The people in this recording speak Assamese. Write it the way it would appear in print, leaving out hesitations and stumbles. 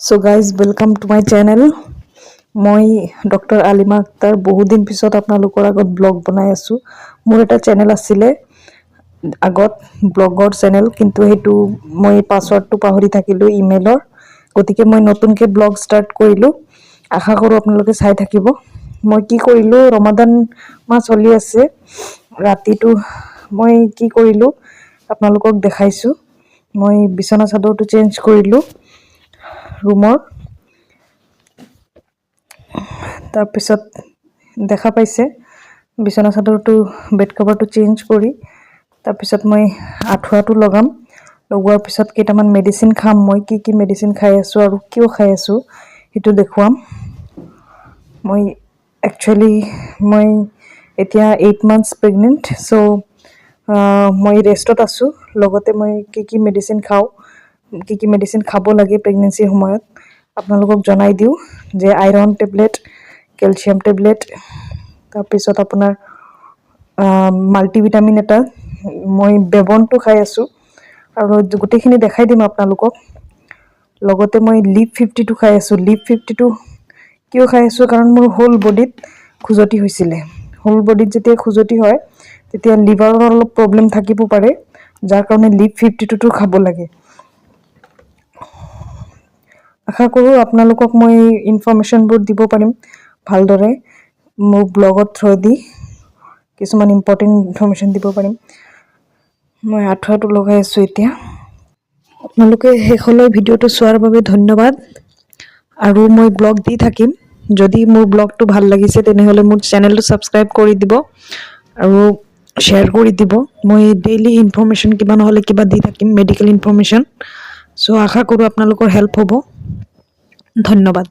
So guys, welcome to my channel. মই ডক্টৰ আলিমা আক্তাৰ বহুদিন পিছত আপোনালোকৰ আগত ব্লগ বনাই আছো। মোৰ এটা চেনেল আছিলে আগত ব্লগৰ চেনেল, কিন্তু হেতু মই পাসওয়াৰ্ডটো পাহৰি থাকিলো ইমেইলৰ, গতিকে মই নতুনকৈ ব্লগ ষ্টাৰ্ট কৰিলো। আশা কৰো আপোনালোকে চাই থাকিব। মই কি কৰিলো, ৰমাদান মাহ চলি আছে, ৰাতিটো মই কি কৰিলো আপোনালোকক দেখাইছো। মই বিছনা চাদৰটো চেঞ্জ কৰিলো ৰুমৰ, তাৰপিছত দেখা পাইছে বিছনা চাদৰটো বেড কভাৰটো চেঞ্জ কৰি তাৰপিছত মই আঠুৱাটো লগাম। লগোৱাৰ পিছত কেইটামান মেডিচিন খাম। মই কি মেডিচিন খাই আছো আৰু কিয় খাই আছো সেইটো দেখুৱাম। মই একচুয়ালি মই এতিয়া 8 মান্থস প্ৰেগনেন্ট, সো মই ৰেষ্টত আছো। লগতে মই কি মেডিচিন খাওঁ, কি মেডিচিন খাব লাগে প্ৰেগনেন্সিৰ সময়ত আপোনালোকক জনাই দিও যে আইৰন টেবলেট, ক্যালসিয়াম টেবলেট, তাৰপিছত আপোনাৰ মাল্টিভিটামিন এটা মই বেবনটো খাই আছো আৰু গোটেইখিনি দেখাই দিম আপোনালোকক। লগতে মই লিপ 52 খাই আছো। লিপ 52 কিয় খাই আছো, কাৰণ মোৰ হোল বডিত খুজতি হৈছিলে। হোল বডিত যেতিয়া খুজতি হয় তেতিয়া লিভাৰৰ অলপ প্ৰবলেম থাকিব পাৰে, যাৰ কাৰণে লিপ 52 খাব লাগে। আশা কৰো আপোনালোকক মই ইনফৰমেশনবোৰ দিব পাৰিম ভালদৰে। মোৰ ব্লগত থ্ৰু দি কিছুমান ইম্পৰ্টেন্ট ইনফৰমেশন দিব পাৰিম। মই আঠুৱাটো লগাই আছো এতিয়া। আপোনালোকে শেষলৈ ভিডিঅ'টো চোৱাৰ বাবে ধন্যবাদ, আৰু মই ব্লগ দি থাকিম। যদি মোৰ ব্লগটো ভাল লাগিছে তেনেহলে মোৰ চেনেলটো সাবস্ক্ৰাইব কৰি দিব আৰু শ্বেয়াৰ কৰি দিব। মই ডেইলি ইনফৰমেশন কিবা নহলে কিবা দি থাকিম, মেডিকেল ইনফৰমেশন। সো আশা কৰো আপোনালোকৰ হেল্প হ'ব। ধন্যবাদ।